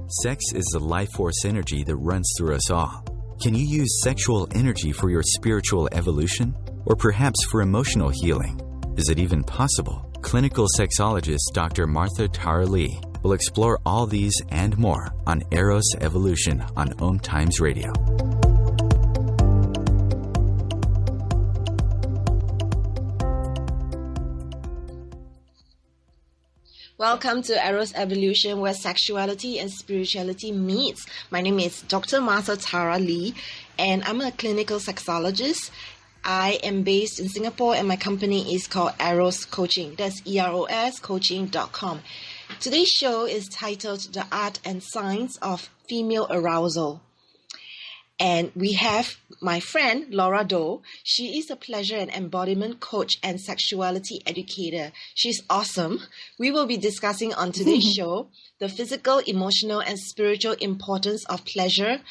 Sex is the life force energy that runs through us all. Can you use sexual energy for your spiritual evolution? Or perhaps for emotional healing? Is it even possible? Clinical sexologist Dr. Martha Tara Lee will explore all these and more on Eros Evolution on Om Times Radio. Welcome to Eros Evolution, where sexuality and spirituality meets. My name is Dr. Martha Tara Lee, and I'm a clinical sexologist. I am based in Singapore, and my company is called Eros Coaching. That's EROS coaching.com. Today's show is titled The Art and Science of Female Arousal. And we have my friend, Laura-Doe. She is a pleasure and embodiment coach and sexuality educator. She's awesome. We will be discussing on today's show the physical, emotional, and spiritual importance of pleasure,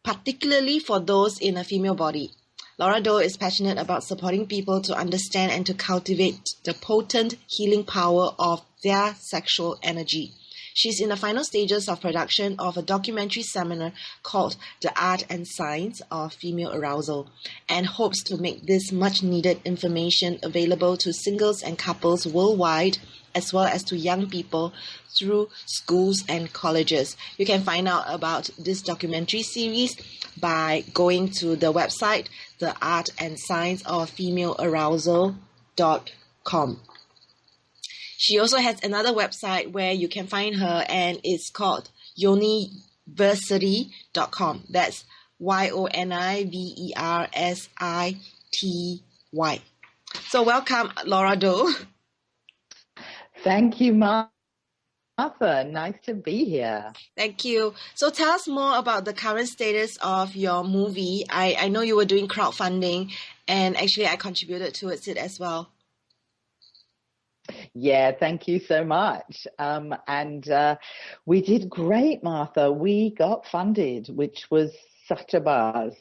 particularly for those in a female body. Laura-Doe is passionate about supporting people to understand and to cultivate the potent healing power of their sexual energy. She's in the final stages of production of a documentary seminar called The Art and Science of Female Arousal, and hopes to make this much-needed information available to singles and couples worldwide, as well as to young people through schools and colleges. You can find out about this documentary series by going to the website, The Art and Science of Female Arousal.com. She also has another website where you can find her, and it's called Yoni-versity.com. That's YONIVERSITY. So welcome, Laura-Doe. Thank you, Martha. Nice to be here. Thank you. So tell us more about the current status of your movie. I know you were doing crowdfunding, and actually I contributed towards it as well. Yeah, thank you so much. And we did great, Martha. We got funded, which was such a buzz.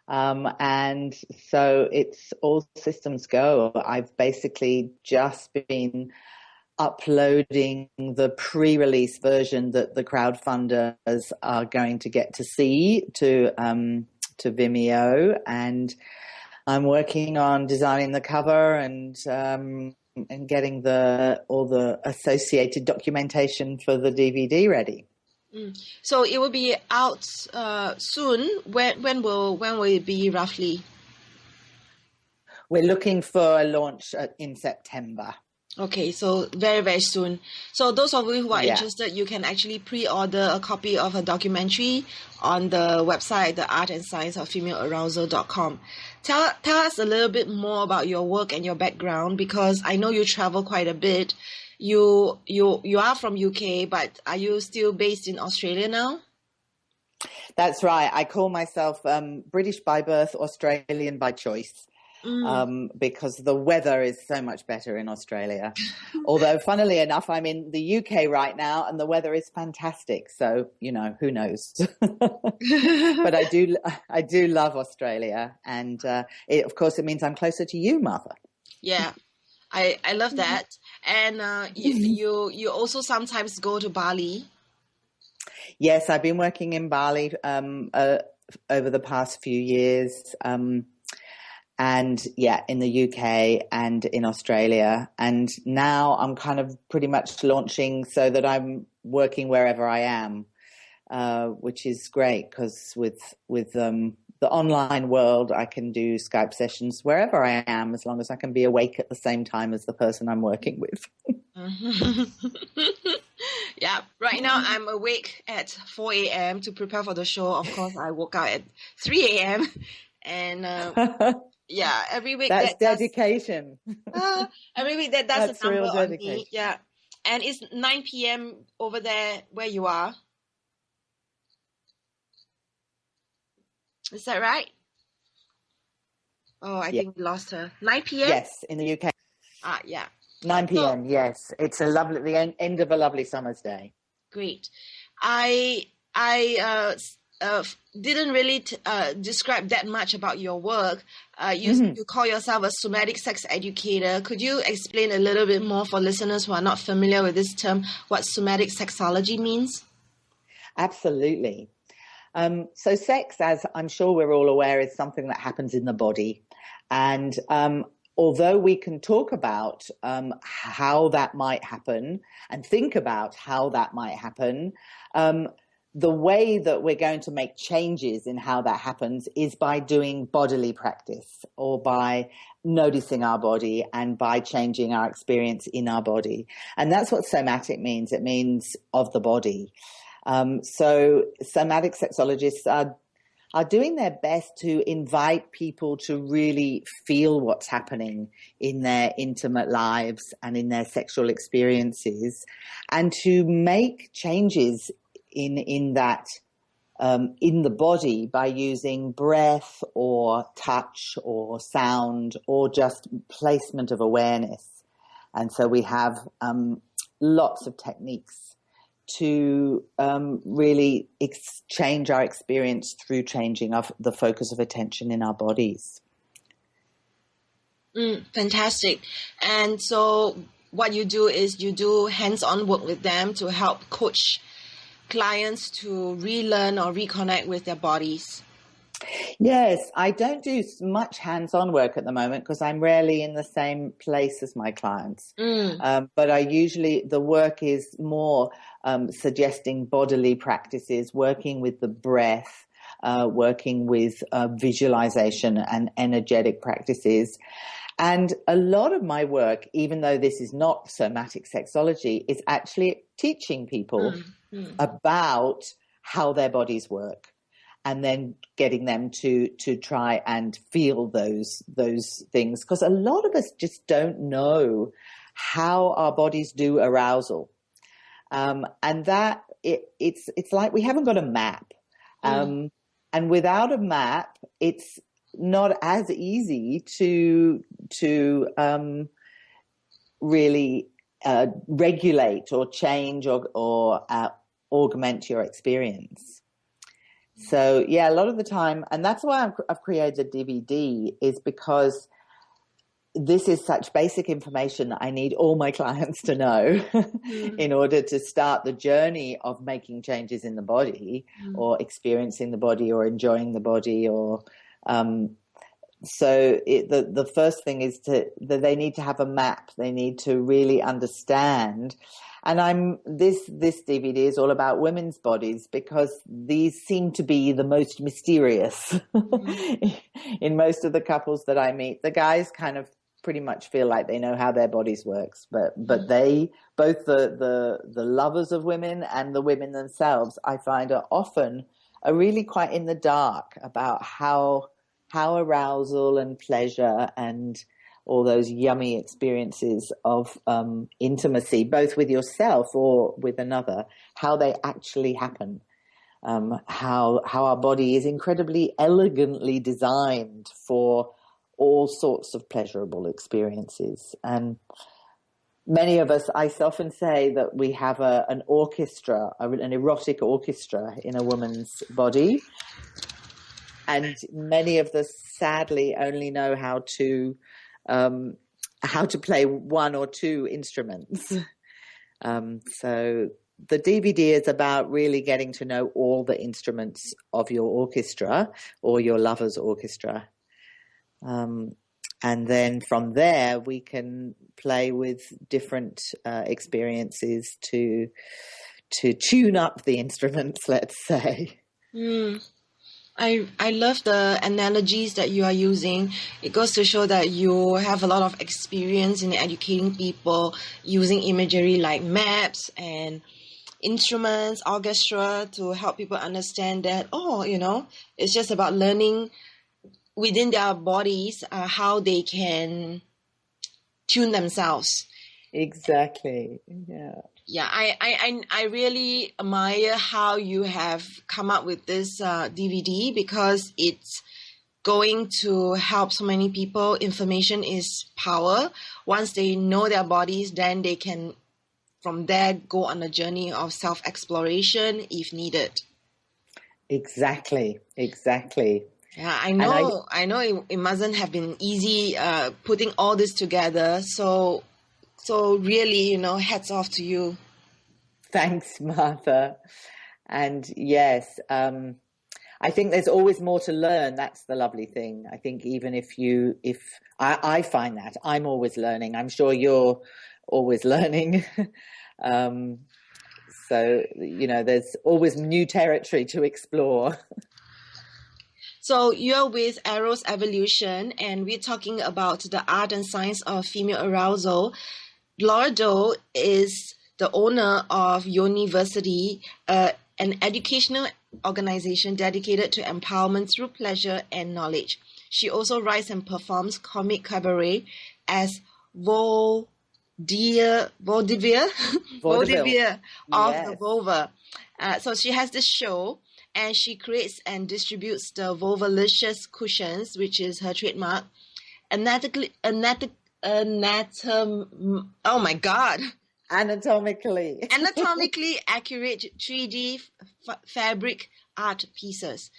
And so it's all systems go. I've basically just been uploading the pre-release version that the crowdfunders are going to get to see to Vimeo. And I'm working on designing the cover and getting all the associated documentation for the DVD ready. So it will be out soon. When will it be roughly? We're looking for a launch in September. Okay, so very, very soon. So those of you who are interested, you can actually pre-order a copy of a documentary on the website, the Art and Science of Female Arousal.com. Tell us a little bit more about your work and your background, because I know you travel quite a bit. You are from UK, but are you still based in Australia now? That's right. I call myself British by birth, Australian by choice. Because the weather is so much better in Australia. Although, funnily enough, I'm in the UK right now and the weather is fantastic. So, who knows? But I do love Australia. And of course, it means I'm closer to you, Martha. Yeah, I love that. And you also sometimes go to Bali. Yes, I've been working in Bali over the past few years. And in the UK and in Australia. And now I'm kind of pretty much launching so that I'm working wherever I am, which is great because with the online world, I can do Skype sessions wherever I am, as long as I can be awake at the same time as the person I'm working with. Yeah, right now I'm awake at 4 a.m. to prepare for the show. Of course, I woke out at 3 a.m. and yeah, every week that's dedication. Every week that does that's a number real on dedication. me. Yeah, and it's 9 p.m. over there where you are. Is that right? Oh, I think we lost her. 9 p.m. Yes, in the UK. Yeah. 9 p.m. Yes, it's the end of a lovely summer's day. Great. I didn't really describe that much about your work. You call yourself a somatic sex educator. Could you explain a little bit more for listeners who are not familiar with this term, what somatic sexology means? Absolutely. So sex, as I'm sure we're all aware, is something that happens in the body. And although we can talk about how that might happen and think about how that might happen, the way that we're going to make changes in how that happens is by doing bodily practice, or by noticing our body and by changing our experience in our body. And that's what somatic means. It means of the body. So somatic sexologists are doing their best to invite people to really feel what's happening in their intimate lives and in their sexual experiences, and to make changes in that in the body by using breath or touch or sound or just placement of awareness. And so we have lots of techniques to really change our experience through changing the focus of attention in our bodies. Fantastic. And so what you do is you do hands-on work with them to help coach clients to relearn or reconnect with their bodies. Yes, I don't do much hands-on work at the moment because I'm rarely in the same place as my clients. But the work is more suggesting bodily practices, working with the breath, working with visualization and energetic practices. And a lot of my work, even though this is not somatic sexology, is actually teaching people about how their bodies work, and then getting them to try and feel those things. Because a lot of us just don't know how our bodies do arousal. And that it's like we haven't got a map. And without a map, it's not as easy to really regulate or change or augment your experience. So yeah, a lot of the time, and that's why I've created a DVD, is because this is such basic information that I need all my clients to know in order to start the journey of making changes in the body, or experiencing the body, or enjoying the body, or so the first thing is that they need to have a map. They need to really understand. And this DVD is all about women's bodies, because these seem to be the most mysterious in most of the couples that I meet. The guys kind of pretty much feel like they know how their bodies works, but they, both the lovers of women and the women themselves, I find are really quite in the dark about how arousal and pleasure and all those yummy experiences of intimacy, both with yourself or with another, how they actually happen. How our body is incredibly elegantly designed for all sorts of pleasurable experiences. And many of us, I often say that we have an orchestra, an erotic orchestra in a woman's body. And many of us sadly only know how to play one or two instruments. So the DVD is about really getting to know all the instruments of your orchestra or your lover's orchestra. And then from there, we can play with different experiences to tune up the instruments, let's say. I love the analogies that you are using. It goes to show that you have a lot of experience in educating people using imagery like maps and instruments, orchestra, to help people understand that, it's just about learning within their bodies how they can tune themselves. Exactly. Yeah. Yeah, I really admire how you have come up with this DVD, because it's going to help so many people. Information is power. Once they know their bodies, then they can, from there, go on a journey of self-exploration if needed. Exactly. Yeah, I know it mustn't have been easy putting all this together. So really, hats off to you. Thanks, Martha. And yes, I think there's always more to learn. That's the lovely thing. I think even if I find that I'm always learning. I'm sure you're always learning. So, there's always new territory to explore. So you're with Eros Evolution, and we're talking about the art and science of female arousal. Laura-Doe is the owner of Yoni-lates, an educational organization dedicated to empowerment through pleasure and knowledge. She also writes and performs comic cabaret as Vaudeville of the vulva. So she has this show, and she creates and distributes the Vulvalicious cushions, which is her trademark. Anatomically accurate 3D fabric art pieces.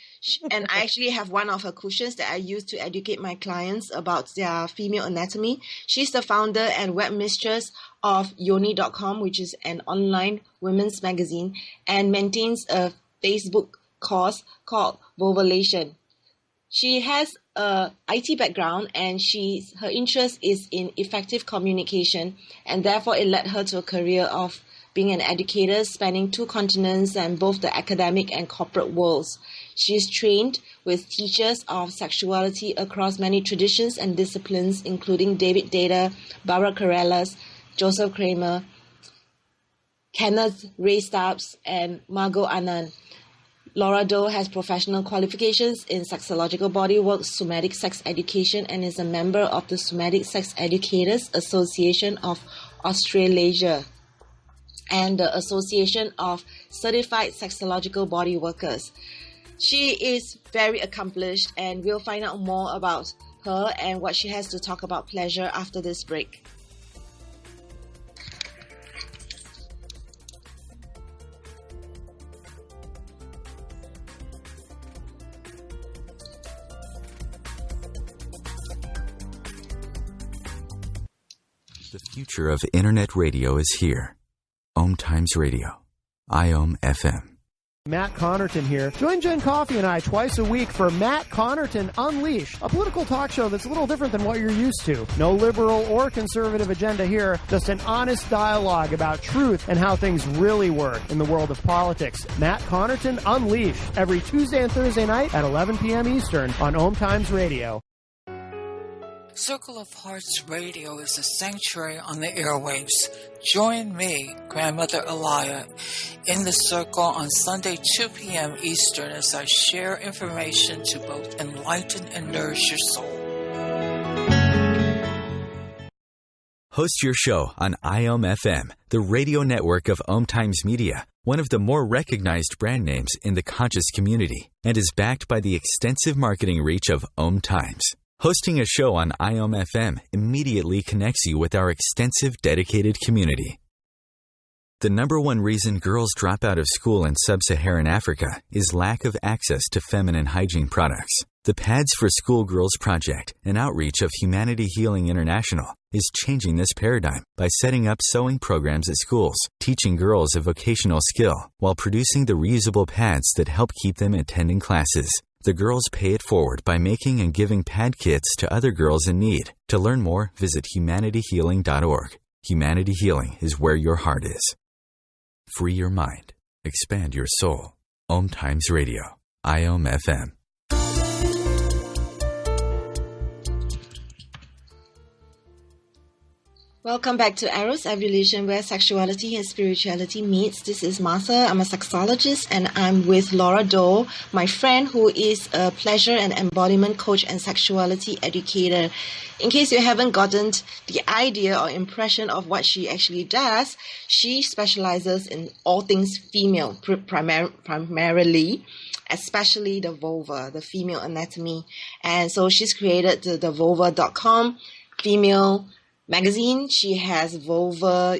And I actually have one of her cushions that I use to educate my clients about their female anatomy. She's the founder and webmistress of Yoni.com, which is an online women's magazine, and maintains a Facebook course called Vulvalation. She has a IT background, and her interest is in effective communication, and therefore it led her to a career of being an educator spanning 2 continents and both the academic and corporate worlds. She is trained with teachers of sexuality across many traditions and disciplines, including David Data, Barbara Carreras, Joseph Kramer, Kenneth Ray Stubbs, and Margot Anand. Laura-Doe has professional qualifications in sexological bodywork, somatic sex education, and is a member of the Somatic Sex Educators Association of Australasia and the Association of Certified Sexological Body Workers. She is very accomplished, and we'll find out more about her and what she has to talk about pleasure after this break. The future of Internet radio is here. Om Times Radio. IOM FM. Matt Connerton here. Join Jen Coffey and I twice a week for Matt Connerton Unleashed, a political talk show that's a little different than what you're used to. No liberal or conservative agenda here, just an honest dialogue about truth and how things really work in the world of politics. Matt Connerton Unleashed, every Tuesday and Thursday night at 11 p.m. Eastern on Om Times Radio. Circle of Hearts Radio is a sanctuary on the airwaves. Join me, Grandmother Elia, in the circle on Sunday 2 p.m. Eastern as I share information to both enlighten and nourish your soul. Host your show on IOM FM, the radio network of Om Times Media, one of the more recognized brand names in the conscious community, and is backed by the extensive marketing reach of Om Times. Hosting a show on IOM FM immediately connects you with our extensive, dedicated community. The number one reason girls drop out of school in sub-Saharan Africa is lack of access to feminine hygiene products. The Pads for Schoolgirls Project, an outreach of Humanity Healing International, is changing this paradigm by setting up sewing programs at schools, teaching girls a vocational skill, while producing the reusable pads that help keep them attending classes. The girls pay it forward by making and giving pad kits to other girls in need. To learn more, visit humanityhealing.org. Humanity Healing is where your heart is. Free your mind. Expand your soul. Om Times Radio. IOM FM. Welcome back to Eros Evolution, where sexuality and spirituality meets. This is Martha. I'm a sexologist, and I'm with Laura-Doe, my friend who is a pleasure and embodiment coach and sexuality educator. In case you haven't gotten the idea or impression of what she actually does, she specializes in all things female, primarily, especially the vulva, the female anatomy. And so she's created the vulva.com female magazine. She has Vulva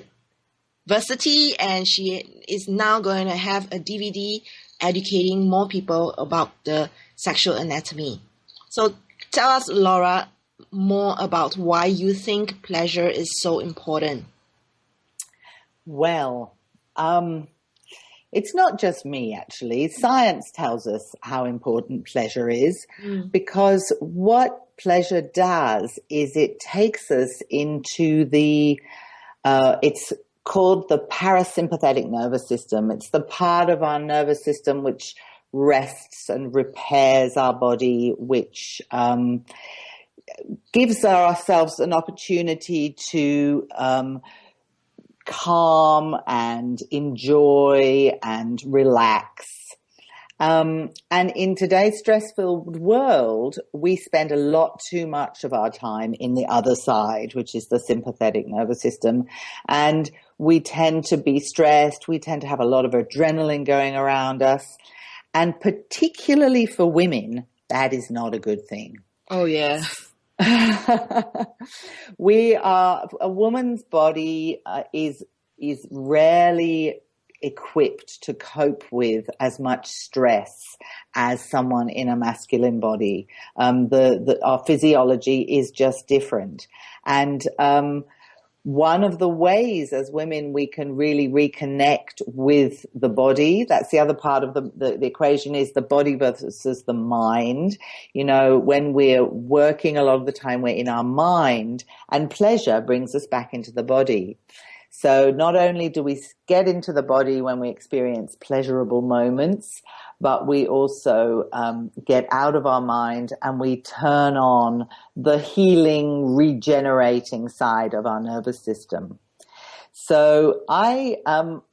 Versity, and she is now going to have a DVD educating more people about the sexual anatomy. So tell us, Laura, more about why you think pleasure is so important. Well, it's not just me, actually. Science tells us how important pleasure is, because what pleasure does is it takes us into it's called the parasympathetic nervous system. It's the part of our nervous system which rests and repairs our body, which gives ourselves an opportunity to calm and enjoy and relax. And in today's stress-filled world, we spend a lot too much of our time in the other side, which is the sympathetic nervous system. And we tend to be stressed. We tend to have a lot of adrenaline going around us. And particularly for women, that is not a good thing. Oh, yeah. A woman's body is rarely equipped to cope with as much stress as someone in a masculine body. Our physiology is just different. And one of the ways as women we can really reconnect with the body, that's the other part of the equation, is the body versus the mind. You know, when we're working a lot of the time, we're in our mind, and pleasure brings us back into the body. So not only do we get into the body when we experience pleasurable moments, but we also get out of our mind and we turn on the healing, regenerating side of our nervous system. So I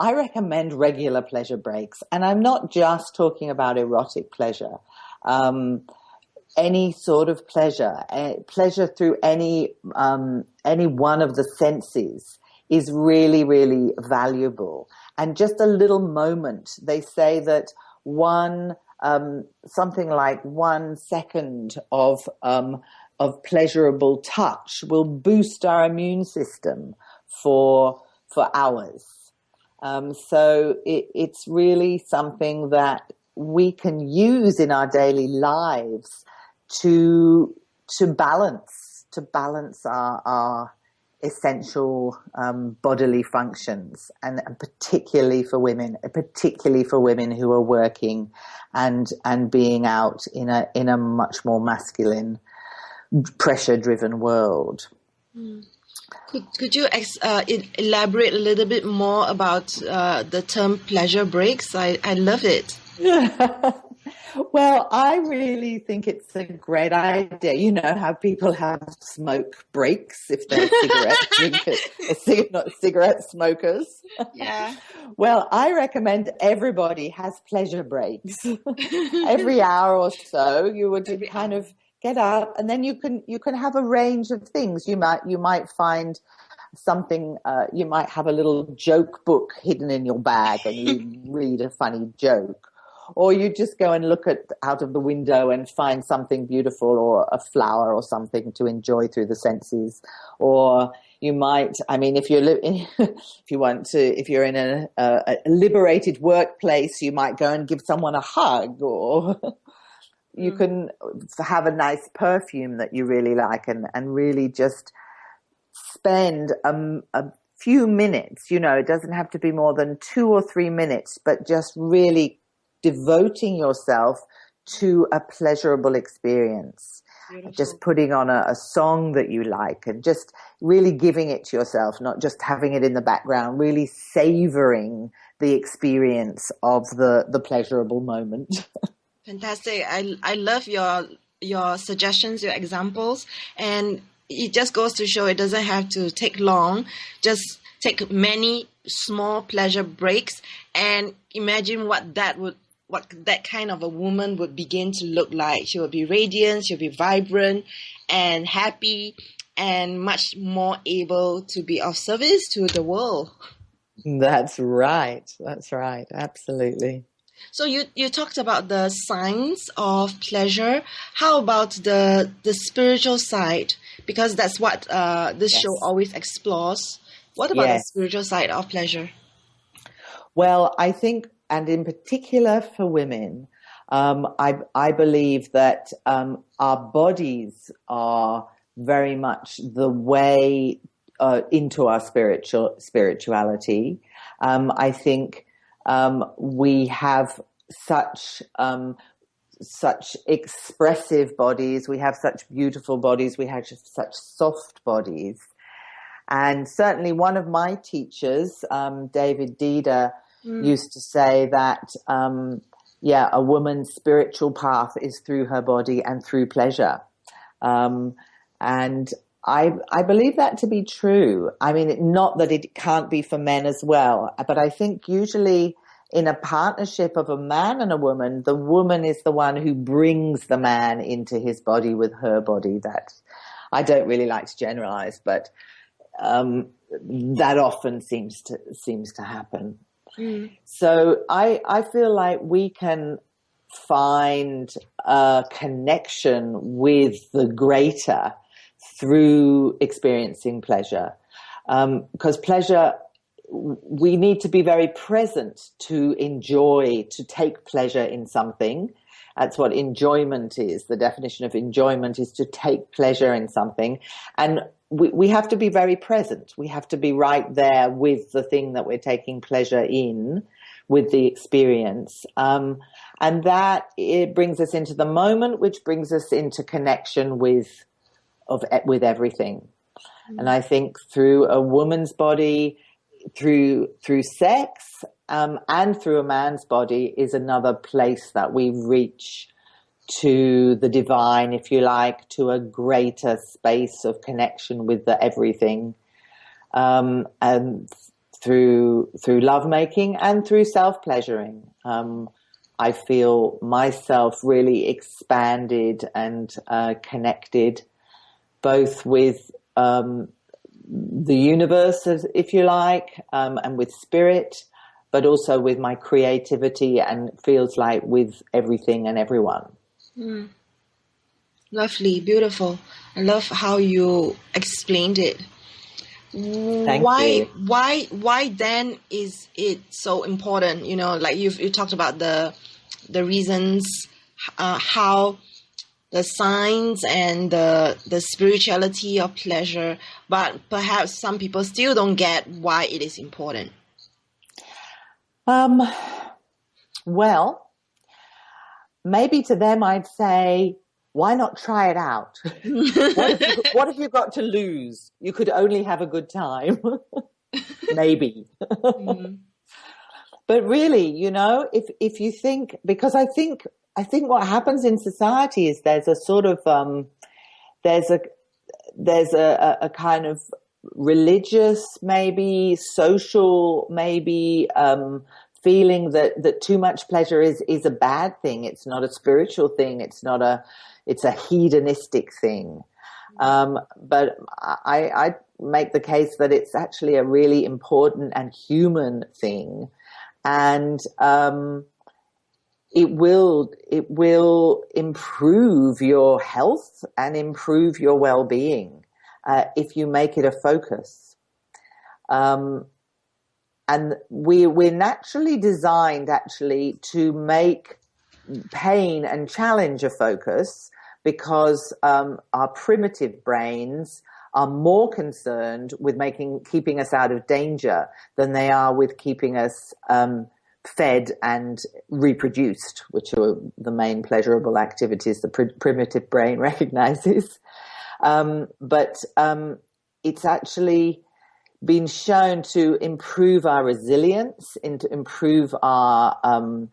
recommend regular pleasure breaks, and I'm not just talking about erotic pleasure. Any sort of pleasure, pleasure through any one of the senses is really, really valuable. And just a little moment, they say that something like 1 second of pleasurable touch will boost our immune system for hours. So it's really something that we can use in our daily lives to balance our essential bodily functions, and particularly for women who are working and being out in a much more masculine, pressure-driven world. Could you elaborate a little bit more about the term pleasure breaks? I love it. Well, I really think it's a great idea. You know how people have smoke breaks if they're not cigarette smokers. Yeah. Well, I recommend everybody has pleasure breaks. Every hour or so, you would kind of get up, and then you can have a range of things. You might find something. You might have a little joke book hidden in your bag, and you read a funny joke. Or you just go and look out of the window and find something beautiful, or a flower or something to enjoy through the senses. Or you might, if you're in a liberated workplace, you might go and give someone a hug, or you can have a nice perfume that you really like, and really just spend a few minutes. You know, it doesn't have to be more than 2 or 3 minutes, but just really devoting yourself to a pleasurable experience. Beautiful. Just putting on a song that you like, and just really giving it to yourself, not just having it in the background, really savoring the experience of the pleasurable moment. Fantastic. I love your suggestions, your examples, and it just goes to show it doesn't have to take long. Just take many small pleasure breaks, and imagine what that kind of a woman would begin to look like. She will be radiant, she'll be vibrant and happy, and much more able to be of service to the world. That's right. Absolutely. So you talked about the science of pleasure. How about the spiritual side? Because that's what this show always explores. What about the spiritual side of pleasure? Well, I think, and in particular for women, I believe that our bodies are very much the way into our spirituality. I think We have such expressive bodies. We have such beautiful bodies. We have such soft bodies. And certainly one of my teachers, David Dida, used to say that, a woman's spiritual path is through her body and through pleasure. And I believe that to be true. I mean, not that it can't be for men as well, but I think usually in a partnership of a man and a woman, the woman is the one who brings the man into his body with her body. That I don't really like to generalize, but that often seems to happen. So I feel like we can find a connection with the greater through experiencing pleasure, because pleasure, we need to be very present to enjoy, to take pleasure in something. That's what enjoyment is. The definition of enjoyment is to take pleasure in something. And we have to be very present. We have to be right there with the thing that we're taking pleasure in, with the experience. And that, it brings us into the moment, which brings us into connection with everything. And I think through a woman's body, through sex, and through a man's body is another place that we reach to the divine, if you like, to a greater space of connection with the everything, and through lovemaking and through self-pleasuring. I feel myself really expanded and connected, both with the universe, if you like, and with spirit, but also with my creativity, and feels like with everything and everyone. Lovely, beautiful. I love how you explained it. Thank you. Why then is it so important? You know, like you talked about the reasons, how the science and the spirituality of pleasure, but perhaps some people still don't get why it is important. Well, maybe to them I'd say, why not try it out? What have you got to lose? You could only have a good time. Maybe. But really, you know, if you think, because I think what happens in society is there's a sort of there's a kind of religious, maybe social, maybe feeling that too much pleasure is a bad thing. It's not a spiritual thing. It's a hedonistic thing. But I make the case that it's actually a really important and human thing, and it will improve your health and improve your well-being if you make it a focus. And we're naturally designed actually to make pain and challenge a focus, because our primitive brains are more concerned with keeping us out of danger than they are with keeping us fed and reproduced, which are the main pleasurable activities the primitive brain recognizes. But it's actually been shown to improve our resilience, and to improve our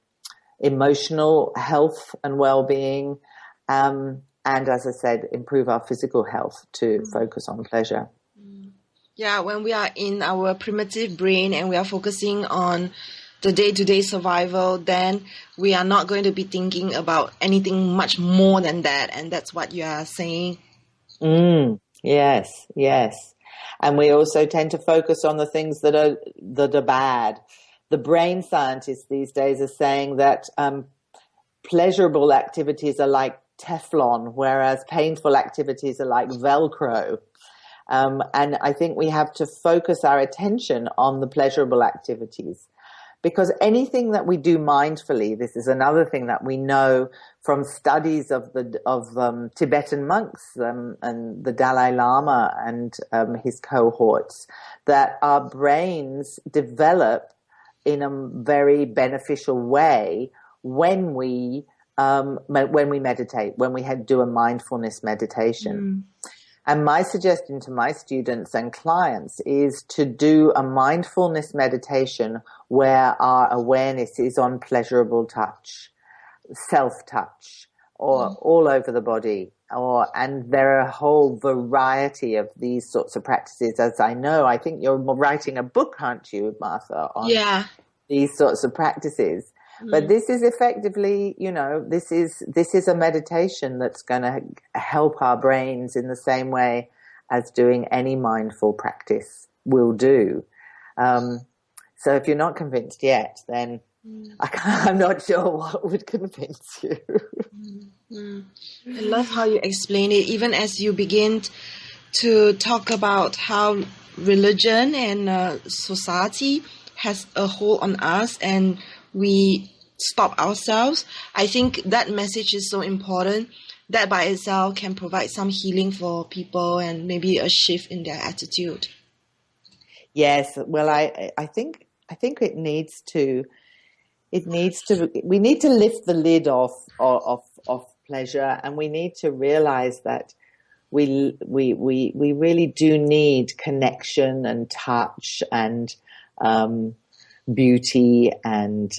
emotional health and well-being, and as I said, improve our physical health to focus on pleasure. Yeah, when we are in our primitive brain and we are focusing on the day-to-day survival, then we are not going to be thinking about anything much more than that, and that's what you are saying. Yes. And we also tend to focus on the things that are bad. The brain scientists these days are saying that pleasurable activities are like Teflon, whereas painful activities are like Velcro. And I think we have to focus our attention on the pleasurable activities, because anything that we do mindfully, this is another thing that we know from studies of Tibetan monks and the Dalai Lama and his cohorts, that our brains develop in a very beneficial way when we meditate, when we do a mindfulness meditation. And my suggestion to my students and clients is to do a mindfulness meditation where our awareness is on pleasurable touch, self-touch, or all over the body. And there are a whole variety of these sorts of practices, as I know. I think you're writing a book, aren't you, Martha, on these sorts of practices. But this is effectively, this is a meditation that's going to help our brains in the same way as doing any mindful practice will do. So if you're not convinced yet, then I'm not sure what would convince you. I love how you explain it, even as you begin to talk about how religion and society has a hold on us and we stop ourselves. I think that message is so important. That by itself can provide some healing for people and maybe a shift in their attitude. Yes, well, I think it needs to. We need to lift the lid off pleasure, and we need to realize that we really do need connection and touch and beauty and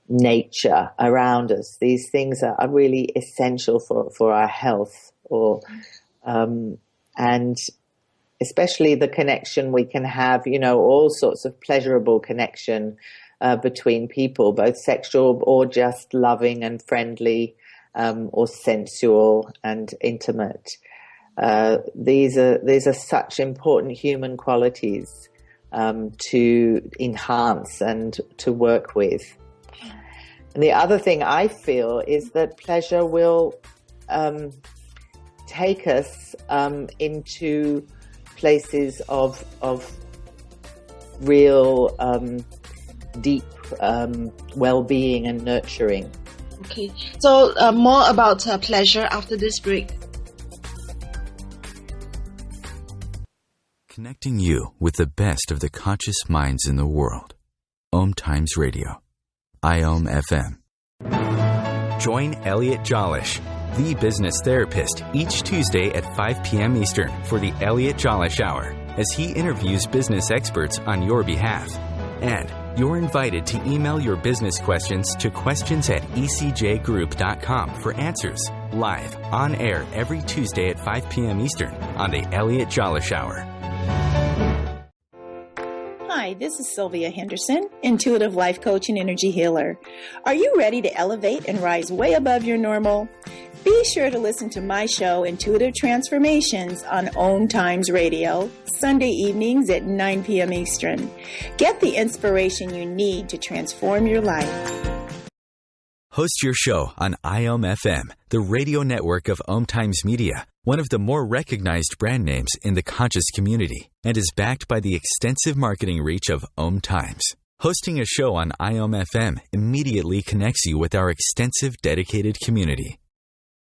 nature around us. These things are really essential for our health, and especially the connection we can have, all sorts of pleasurable connection between people, both sexual or just loving and friendly, or sensual and intimate. These are such important human qualities to enhance and to work with. And the other thing I feel is that pleasure will take us into places of real deep well-being and nurturing. Okay, so more about pleasure after this break. Connecting you with the best of the conscious minds in the world. Om Times Radio. IOM FM. Join Elliot Jollish, the business therapist, each Tuesday at 5 p.m. Eastern for the Elliot Jollish Hour, as he interviews business experts on your behalf. And you're invited to email your business questions to questions@ecjgroup.com for answers, live, on air every Tuesday at 5 p.m. Eastern on the Elliot Jollish Hour. Hi, this is Sylvia Henderson, intuitive life coach and energy healer. Are you ready to elevate and rise way above your normal? Be sure to listen to my show, Intuitive Transformations, on Om Times Radio, Sunday evenings at 9 p.m. Eastern. Get the inspiration you need to transform your life. Host your show on IOM FM, the radio network of Om Times Media, one of the more recognized brand names in the conscious community, and is backed by the extensive marketing reach of Om Times. Hosting a show on IOM FM immediately connects you with our extensive dedicated community.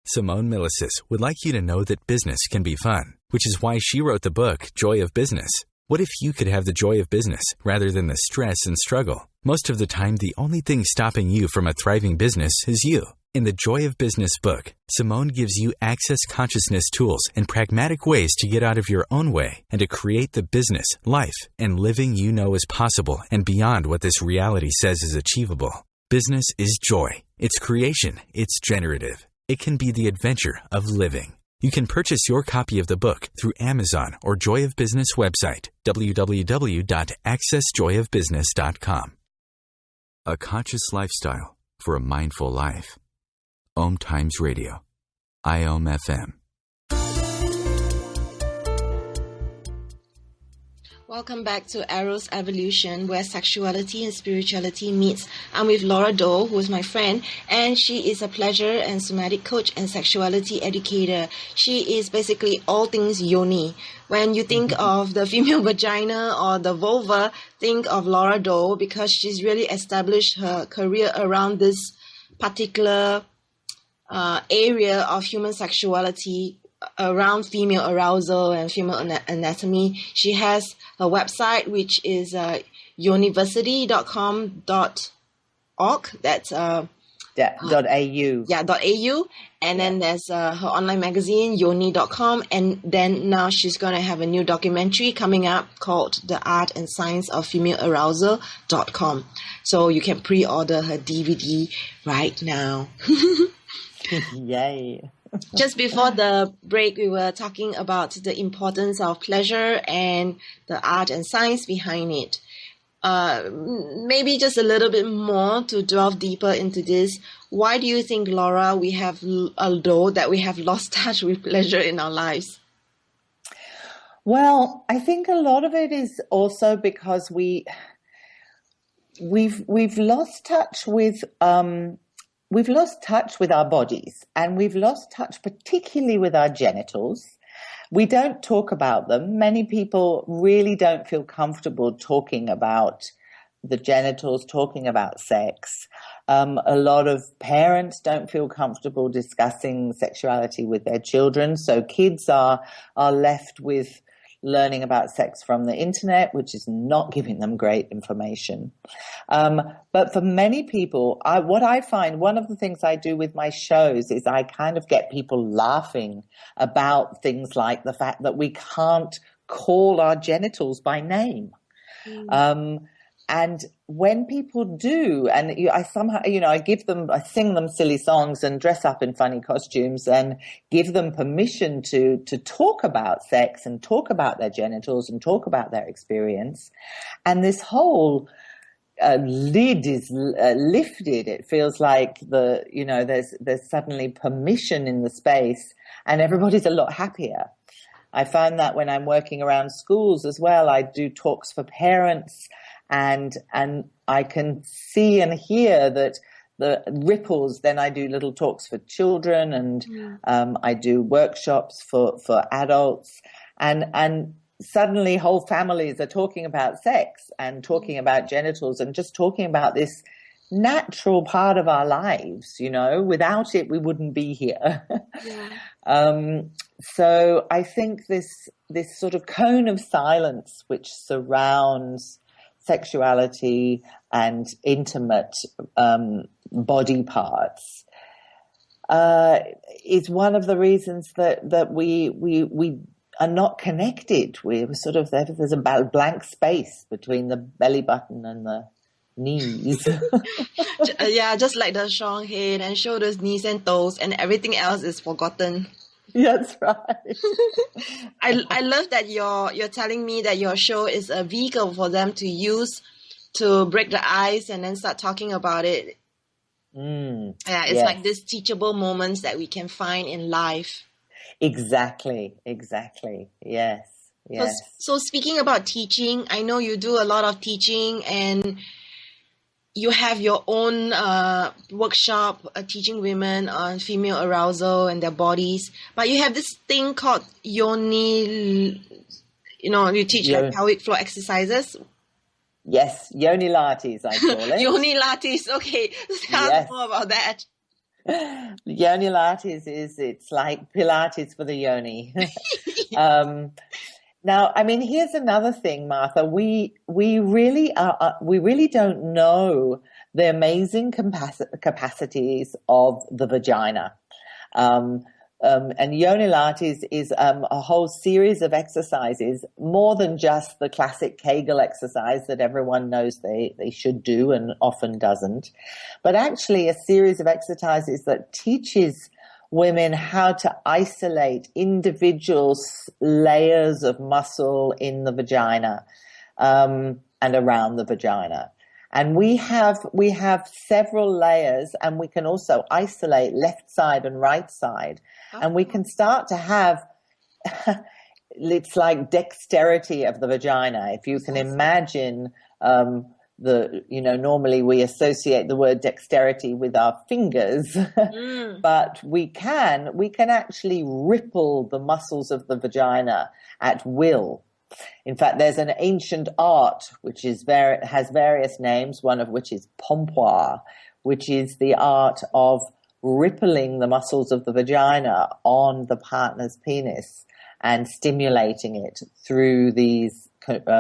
Simone Milasas would like you to know that business can be fun, which is why she wrote the book, Joy of Business. What if you could have the joy of business rather than the stress and struggle? Most of the time, the only thing stopping you from a thriving business is you. In the Joy of Business book, Simone gives you access consciousness tools and pragmatic ways to get out of your own way and to create the business, life, and living you know is possible and beyond what this reality says is achievable. Business is joy. It's creation. It's generative. It can be the adventure of living. You can purchase your copy of the book through Amazon or Joy of Business website, www.accessjoyofbusiness.com. A conscious lifestyle for a mindful life. Om Times Radio. IOM FM. Welcome back to Eros Evolution, where sexuality and spirituality meets. I'm with Laura-Doe, who is my friend, and she is a pleasure and somatic coach and sexuality educator. She is basically all things yoni. When you think of the female vagina or the vulva, think of Laura-Doe, because she's really established her career around this particular area of human sexuality, around female arousal and female anatomy. She has a website which is university.com.org. That's .au. Yeah, .au. And then there's her online magazine, Yoni.com. And then now she's going to have a new documentary coming up called The Art and Science of Female Arousal.com. So you can pre-order her DVD right now. Yay. Just before the break, we were talking about the importance of pleasure and the art and science behind it. Maybe just a little bit more to delve deeper into this. Why do you think, Laura, we have lost touch with pleasure in our lives? Well, I think a lot of it is also because we've lost touch with our bodies, and we've lost touch particularly with our genitals. We don't talk about them. Many people really don't feel comfortable talking about the genitals, talking about sex. A lot of parents don't feel comfortable discussing sexuality with their children. So kids are left with learning about sex from the internet, which is not giving them great information. But for many people, what I find, one of the things I do with my shows is I kind of get people laughing about things like the fact that we can't call our genitals by name. And when people do, and I somehow, I sing them silly songs and dress up in funny costumes and give them permission to talk about sex and talk about their genitals and talk about their experience. And this whole lid is lifted. It feels like there's suddenly permission in the space, and everybody's a lot happier. I find that when I'm working around schools as well, I do talks for parents. And I can see and hear that the ripples. Then I do little talks for children, and I do workshops for adults, and suddenly whole families are talking about sex and talking about genitals and just talking about this natural part of our lives. Without it, we wouldn't be here. So I think this sort of cone of silence which surrounds sexuality and intimate body parts is one of the reasons that we are not connected. We're sort of there's a blank space between the belly button and the knees. Yeah, just like the strong head and shoulders, knees and toes, and everything else is forgotten. That's right. I love that you're telling me that your show is a vehicle for them to use to break the ice and then start talking about it. It's like these teachable moments that we can find in life. Exactly. Yes. So speaking about teaching, I know you do a lot of teaching, and you have your own workshop teaching women on female arousal and their bodies. But you have this thing called Yoni, you teach like pelvic floor exercises. Yes, Yoni-lates, I call it. Yoni-lates, okay. Tell us more about that. Yoni-lates it's like Pilates for the yoni. Now, I mean, here's another thing, Martha. We really don't know the amazing capacities of the vagina. And Yoni-lates is a whole series of exercises, more than just the classic Kegel exercise that everyone knows they should do and often doesn't, but actually a series of exercises that teaches women how to isolate individual layers of muscle in the vagina and around the vagina. And we have several layers, and we can also isolate left side and right side. And we can start to have, it's like dexterity of the vagina. If you can imagine normally we associate the word dexterity with our fingers, but we can actually ripple the muscles of the vagina at will. In fact, there's an ancient art which has various names, one of which is pompoir, which is the art of rippling the muscles of the vagina on the partner's penis and stimulating it through these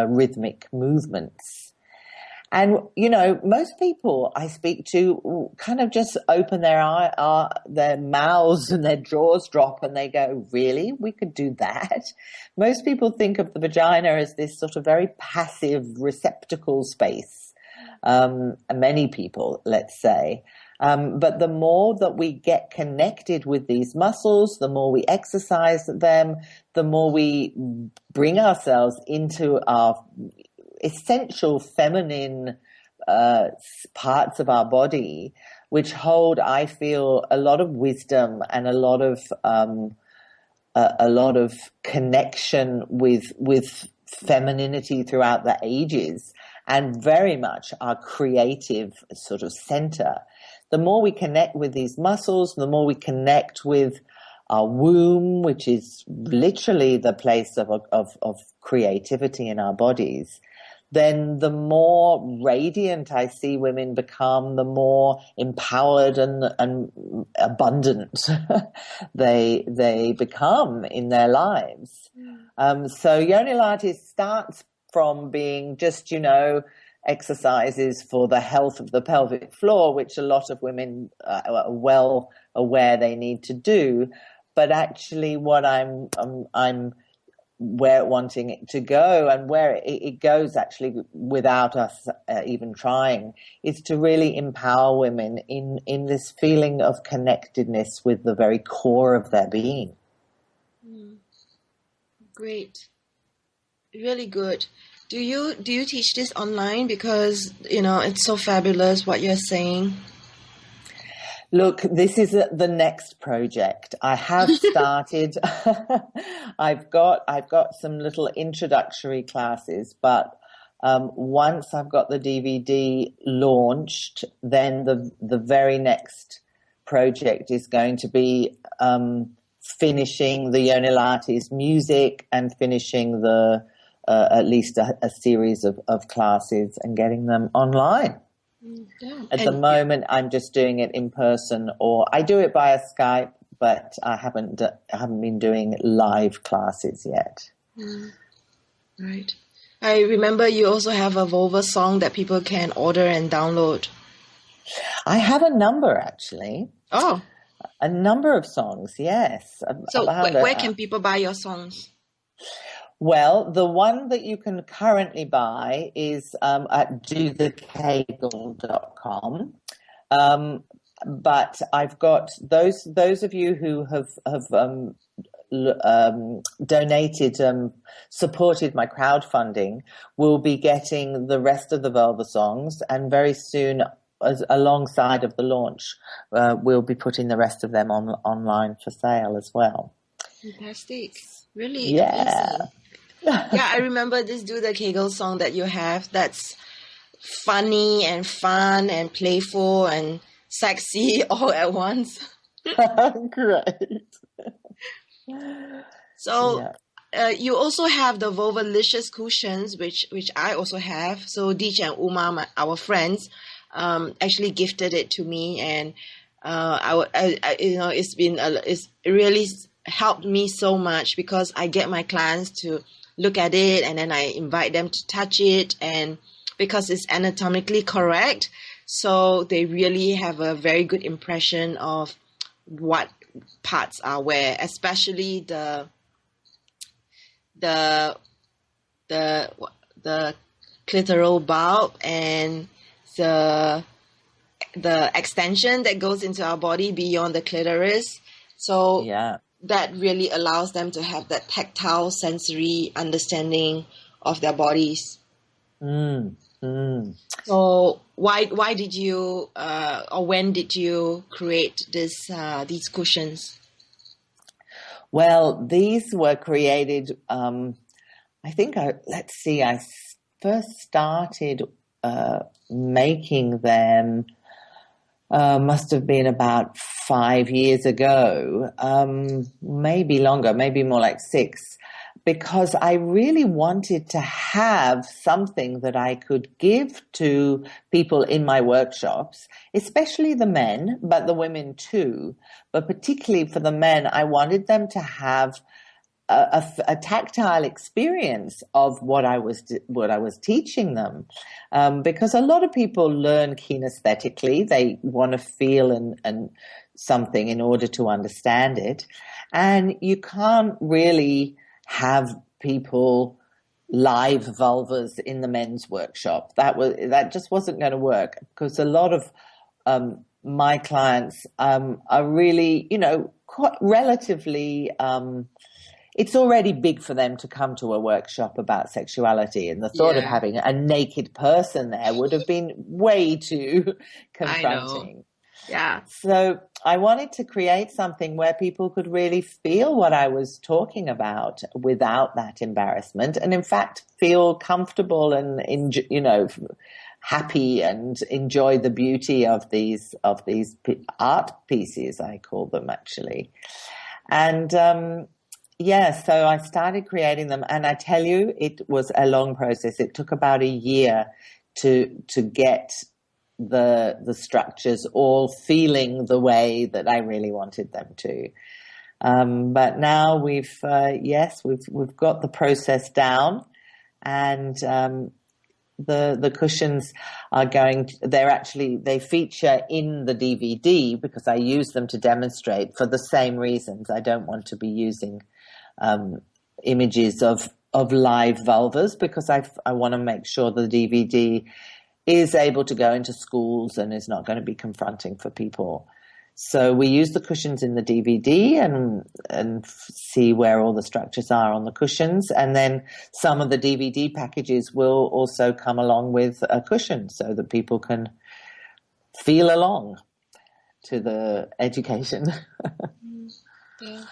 rhythmic movements. And, most people I speak to kind of just open their mouths and their jaws drop and they go, really? We could do that? Most people think of the vagina as this sort of very passive receptacle space. Many people, let's say. But the more that we get connected with these muscles, the more we exercise them, the more we bring ourselves into our essential feminine parts of our body, which hold, I feel, a lot of wisdom and a lot of connection with femininity throughout the ages, and very much our creative sort of center. The more we connect with these muscles, the more we connect with our womb, which is literally the place of creativity in our bodies, then the more radiant I see women become, the more empowered and abundant they become in their lives. So Yoni-lates starts from being just, exercises for the health of the pelvic floor, which a lot of women are well aware they need to do. But actually what I'm wanting it to go, and where it goes actually without us even trying, is to really empower women in this feeling of connectedness with the very core of their being. Great. Really good. Do you teach this online? Because, it's so fabulous what you're saying. Look, this is the next project. I have started. I've got some little introductory classes, but once I've got the DVD launched, then the very next project is going to be finishing the Yoni-lates music and finishing at least a series of classes and getting them online. Yeah. At the moment, I'm just doing it in person, or I do it via Skype, but I haven't been doing live classes yet. Right. I remember you also have a vulva song that people can order and download. I have a number, actually. Oh. A number of songs, yes. So where can people buy your songs? Well, the one that you can currently buy is at dothekegel.com. But I've got those of you who have donated, supported my crowdfunding, will be getting the rest of the vulva songs, and very soon, alongside of the launch, we'll be putting the rest of them online for sale as well. Fantastic. Really amazing. Yeah, I remember this Do the Kegel song that you have. That's funny and fun and playful and sexy all at once. Great. So you also have the Vulvalicious cushions, which I also have. So Deej and Uma, our friends, actually gifted it to me, and it's really helped me so much, because I get my clients to look at it and then I invite them to touch it, and because it's anatomically correct, so they really have a very good impression of what parts are where, especially the clitoral bulb and the extension that goes into our body beyond the clitoris. So that really allows them to have that tactile sensory understanding of their bodies. So why did you or when did you create these cushions? Well, these were created, I first started making them must have been about 5 years ago, maybe longer, maybe more like 6, because I really wanted to have something that I could give to people in my workshops, especially the men, but the women too. But particularly for the men, I wanted them to have a tactile experience of what I was teaching them, because a lot of people learn kinesthetically. They want to feel and something in order to understand it, and you can't really have people live vulvas in the men's workshop. That just wasn't going to work, because a lot of my clients are really, quite relatively. It's already big for them to come to a workshop about sexuality, and the thought of having a naked person there would have been way too confronting. Yeah. So I wanted to create something where people could really feel what I was talking about without that embarrassment, and in fact feel comfortable and happy and enjoy the beauty of these art pieces, I call them, actually. And so I started creating them, and I tell you, it was a long process. It took about a year to get the structures all feeling the way that I really wanted them to. But now we've got the process down, and the cushions are they feature in the DVD, because I use them to demonstrate for the same reasons. I don't want to be using images of live vulvas, because I want to make sure the DVD is able to go into schools and is not going to be confronting for people. So we use the cushions in the DVD and see where all the structures are on the cushions. And then some of the DVD packages will also come along with a cushion, so that people can feel along to the education. Yeah.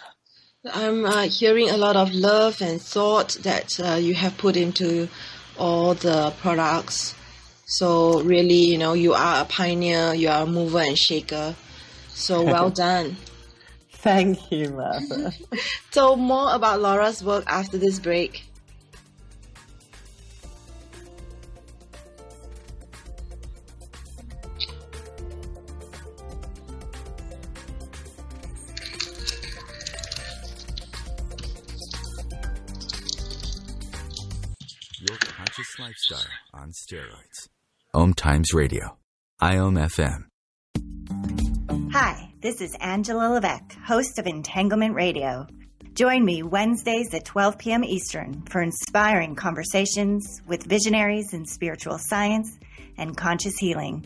I'm hearing a lot of love and thought that you have put into all the products. So really, you are a pioneer, you are a mover and shaker. So well done. Thank you, Martha. So more about Laura's work after this break. Your conscious lifestyle on steroids. Om Times Radio. IOM FM. Hi, this is Angela Levesque, host of Entanglement Radio. Join me Wednesdays at 12 p.m. Eastern for inspiring conversations with visionaries in spiritual science and conscious healing.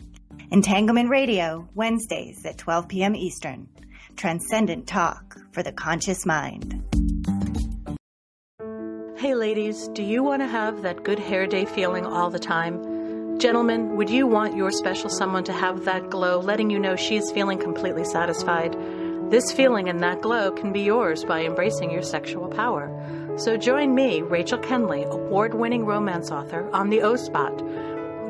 Entanglement Radio, Wednesdays at 12 p.m. Eastern. Transcendent talk for the conscious mind. Hey ladies, do you want to have that good hair day feeling all the time? Gentlemen, would you want your special someone to have that glow, letting you know she's feeling completely satisfied? This feeling and that glow can be yours by embracing your sexual power. So join me, Rachel Kenley, award-winning romance author, on the O-Spot.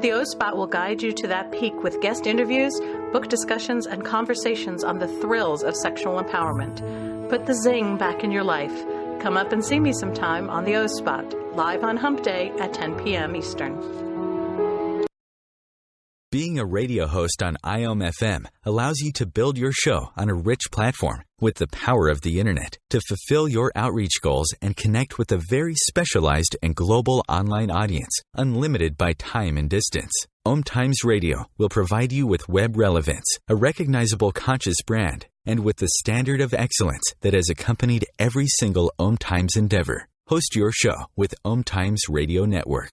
The O-Spot will guide you to that peak with guest interviews, book discussions, and conversations on the thrills of sexual empowerment. Put the zing back in your life. Come up and see me sometime on the O-Spot, live on Hump Day at 10 p.m. Eastern. Being a radio host on IOM FM allows you to build your show on a rich platform with the power of the internet to fulfill your outreach goals and connect with a very specialized and global online audience, unlimited by time and distance. Om Times Radio will provide you with web relevance, a recognizable conscious brand, and with the standard of excellence that has accompanied every single Om Times endeavor. Host your show with Om Times Radio Network.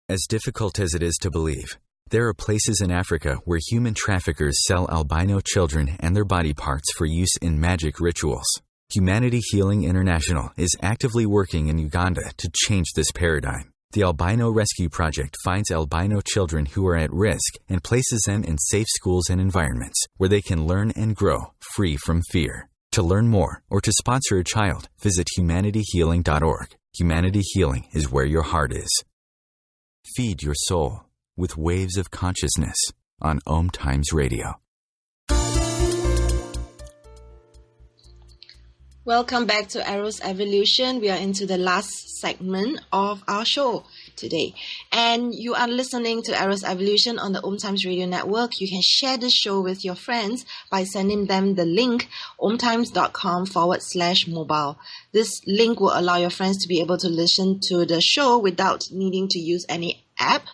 As difficult as it is to believe, there are places in Africa where human traffickers sell albino children and their body parts for use in magic rituals. Humanity Healing International is actively working in Uganda to change this paradigm. The Albino Rescue Project finds albino children who are at risk and places them in safe schools and environments where they can learn and grow free from fear. To learn more or to sponsor a child, visit humanityhealing.org. Humanity Healing is where your heart is. Feed your soul with waves of consciousness on Om Times Radio. Welcome back to Eros Evolution. We are into the last segment of our show. today. And you are listening to Eros Evolution on the Om Times Radio Network. You can share this show with your friends by sending them the link omtimes.com/mobile. This link will allow your friends to be able to listen to the show without needing to use any app.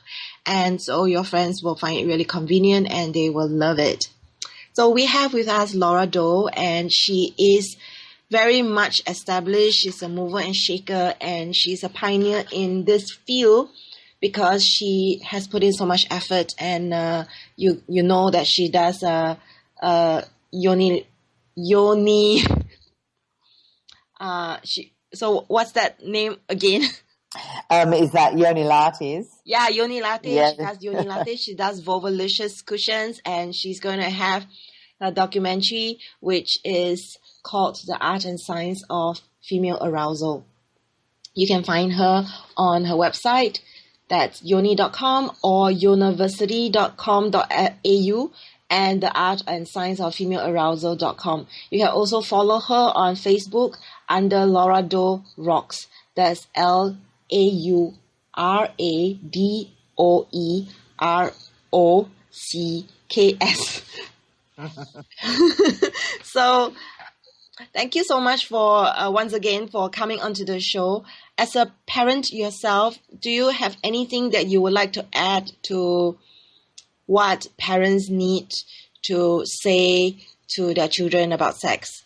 And so your friends will find it really convenient and they will love it. So we have with us Laura-Doe, and she is very much established. She's a mover and shaker, and she's a pioneer in this field because she has put in so much effort. And you know that she does Yoni. So what's that name again? Is that Yoni-lates? Yeah, Yoni-lates. Yeah. She does Yoni-lates. She does Vovolicious cushions, and she's going to have a documentary which is called The Art and Science of Female Arousal. You can find her on her website. That's yoni.com or university.com.au and the art and science of female arousal.com. You can also follow her on Facebook under Laura-Doe Rocks. That's LAURADOEROCKS. So thank you so much for once again for coming onto the show. As a parent yourself, do you have anything that you would like to add to what parents need to say to their children about sex?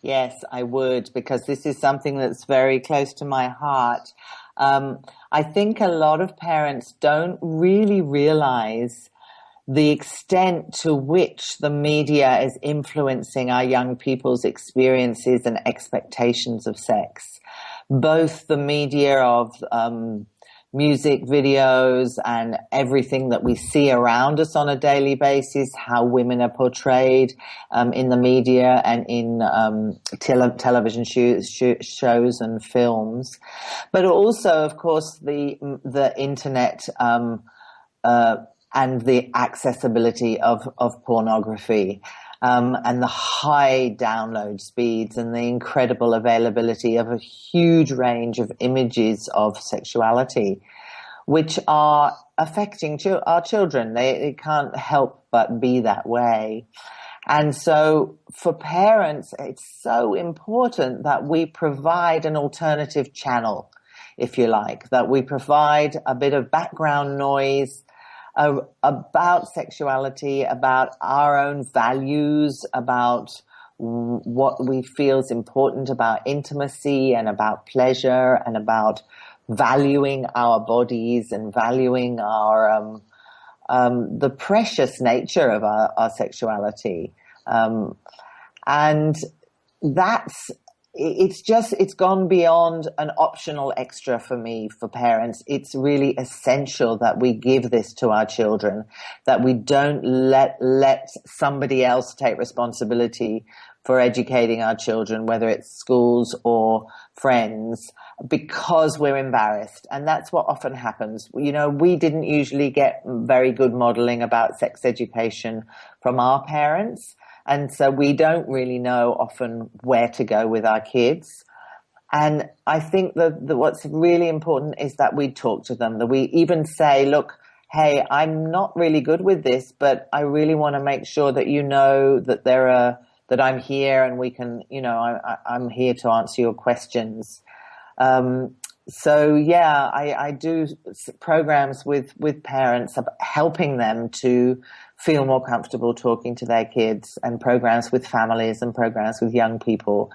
Yes, I would, because this is something that's very close to my heart. I think a lot of parents don't really realize the extent to which the media is influencing our young people's experiences and expectations of sex. Both the media of music videos and everything that we see around us on a daily basis, how women are portrayed in the media and in television shows and films. But also, of course, the internet and the accessibility of pornography, and the high download speeds and the incredible availability of a huge range of images of sexuality, which are affecting our children. They can't help but be that way. And so for parents, it's so important that we provide an alternative channel, if you like, that we provide a bit of background noise about sexuality, about our own values, about what we feel is important about intimacy and about pleasure and about valuing our bodies and valuing our the precious nature of our sexuality. And it's gone beyond an optional extra for me, for parents. It's really essential that we give this to our children, that we don't let somebody else take responsibility for educating our children, whether it's schools or friends, because we're embarrassed. And that's what often happens. You know, we didn't usually get very good modeling about sex education from our parents. And so we don't really know often where to go with our kids. And I think that what's really important is that we talk to them, that we even say, look, hey, I'm not really good with this, but I really want to make sure that you know that that I'm here and we can, I'm here to answer your questions. So yeah, I do programs with parents, helping them to feel more comfortable talking to their kids, and programs with families and programs with young people,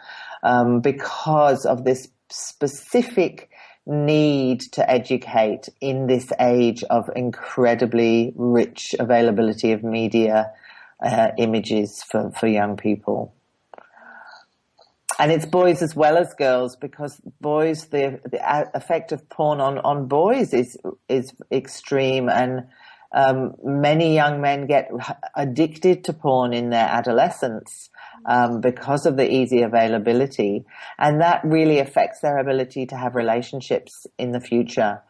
because of this specific need to educate in this age of incredibly rich availability of media images for young people. And it's boys as well as girls, because boys, the effect of porn on boys is extreme, and many young men get addicted to porn in their adolescence because of the easy availability, and that really affects their ability to have relationships in the future.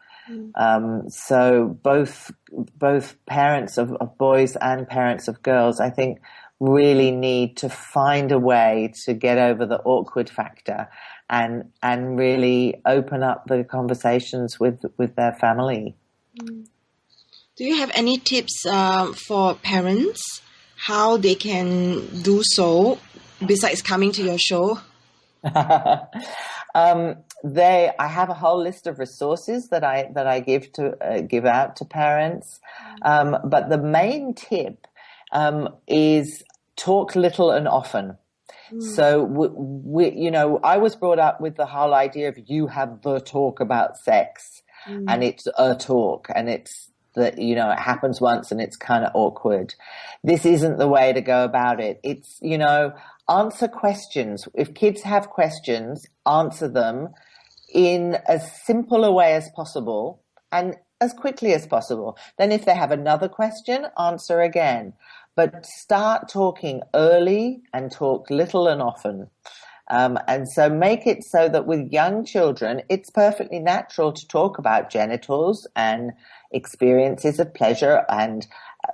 So both parents of boys and parents of girls, I think, really need to find a way to get over the awkward factor and really open up the conversations with their family. Do you have any tips for parents how they can do so besides coming to your show? I have a whole list of resources that I give out to parents, but the main tip is talk little and often. So I was brought up with the whole idea of you have the talk about sex, and it's a talk, and it's that it happens once and it's kind of awkward. This isn't the way to go about it. It's answer questions. If kids have questions, answer them in as simple a way as possible and as quickly as possible. Then if they have another question, answer again. But start talking early and talk little and often. And so make it so that with young children, it's perfectly natural to talk about genitals and experiences of pleasure and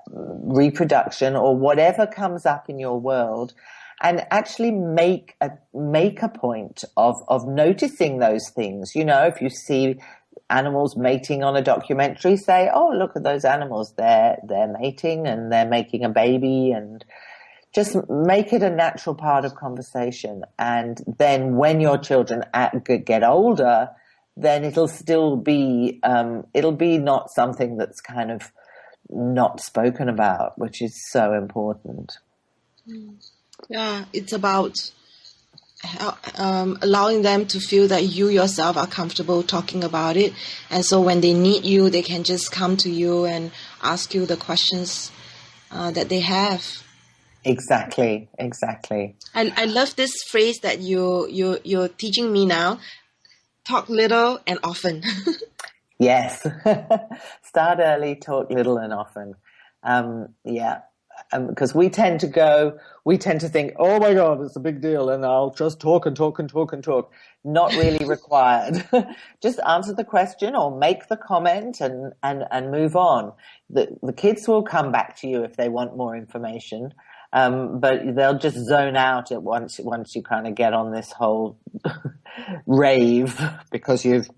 reproduction or whatever comes up in your world, and actually make a point of noticing those things. If you see animals mating on a documentary, say, oh, look at those animals, they're mating and they're making a baby, and just make it a natural part of conversation. And then when your children get older, then it'll still be not something that's kind of not spoken about, which is so important. Yeah, it's about allowing them to feel that you yourself are comfortable talking about it. And so when they need you, they can just come to you and ask you the questions that they have. Exactly. I love this phrase that you're teaching me now. Talk little and often. Yes. Start early, talk little and often. Because we tend to think, oh my God, it's a big deal, and I'll just talk and talk and talk and talk. Not really required. Just answer the question or make the comment and move on. The kids will come back to you if they want more information. But they'll just zone out at once you kind of get on this whole rave, because you've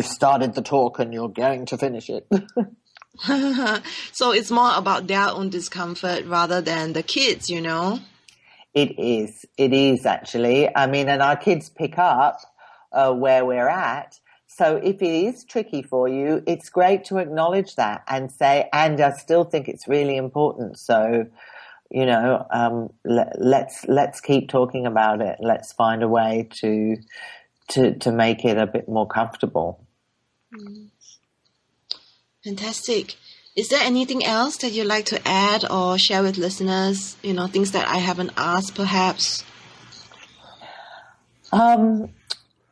started the talk and you're going to finish it. So it's more about their own discomfort rather than the kids, It is actually. I mean, and our kids pick up where we're at. So if it is tricky for you, it's great to acknowledge that and say, and I still think it's really important. So, let's keep talking about it. Let's find a way to make it a bit more comfortable. Fantastic. Is there anything else that you'd like to add or share with listeners? Things that I haven't asked, perhaps?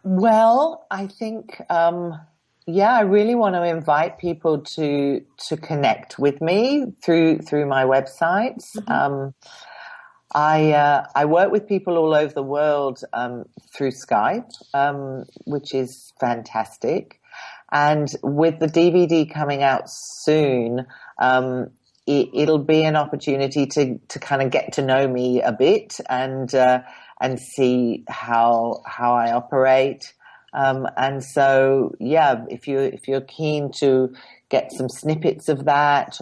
Well, I think, I really want to invite people to connect with me through my websites. Mm-hmm. I work with people all over the world through Skype, which is fantastic. And with the DVD coming out soon, it'll be an opportunity to kind of get to know me a bit and see how I operate. And so, if you're keen to get some snippets of that,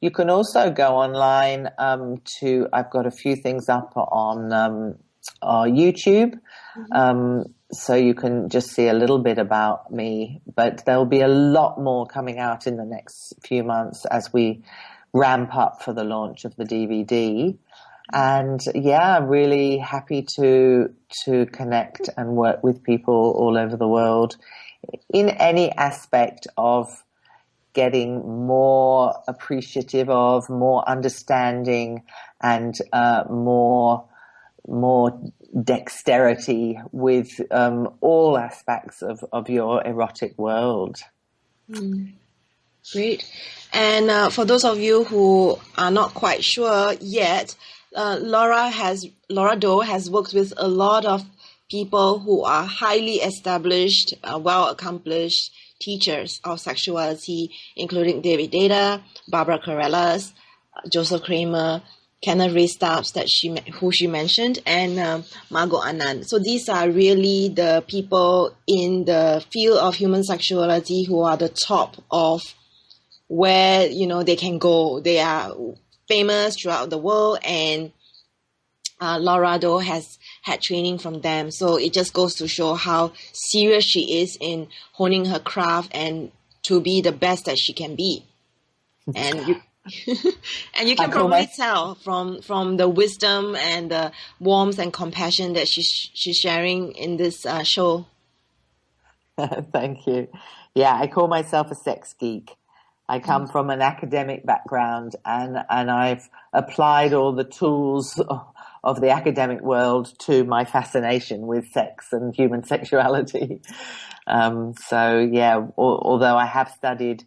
you can also go online I've got a few things up on YouTube. Mm-hmm. So you can just see a little bit about me, but there'll be a lot more coming out in the next few months as we ramp up for the launch of the DVD. And really happy to connect and work with people all over the world in any aspect of getting more appreciative of, more understanding, and more dexterity with all aspects of your erotic world. Great. And for those of you who are not quite sure yet, Laura-Doe has worked with a lot of people who are highly established, well-accomplished teachers of sexuality, including David Data, Barbara Carrellas, Joseph Kramer, Kenneth Ray Stubbs who she mentioned, and Margot Anand. So these are really the people in the field of human sexuality who are the top of where, they can go. They are famous throughout the world, and Laura-Doe has had training from them. So it just goes to show how serious she is in honing her craft and to be the best that she can be. And you and you can probably tell from the wisdom and the warmth and compassion that she's sharing in this show. Thank you. Yeah, I call myself a sex geek. I come from an academic background, and I've applied all the tools of the academic world to my fascination with sex and human sexuality. Although I have studied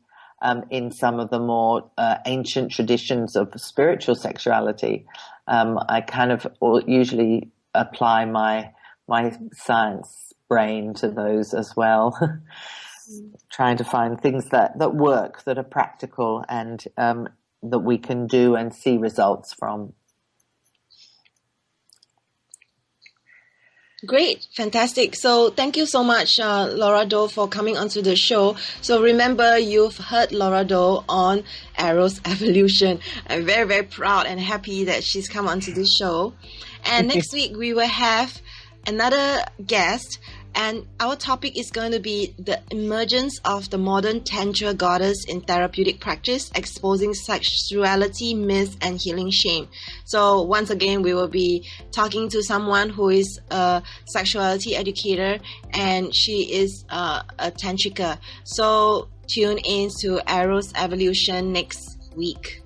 in some of the more ancient traditions of spiritual sexuality, I kind of usually apply my science brain to those as well, trying to find things that work, that are practical, and that we can do and see results from. Great. Fantastic. So thank you so much, Laura-Doe, for coming onto the show. So remember, you've heard Laura-Doe on Eros Evolution. I'm very, very proud and happy that she's come onto this show. And next week, we will have another guest. And our topic is going to be the emergence of the modern Tantra goddess in therapeutic practice, exposing sexuality, myths, and healing shame. So once again, we will be talking to someone who is a sexuality educator, and she is a tantrika. So tune in to Eros Evolution next week.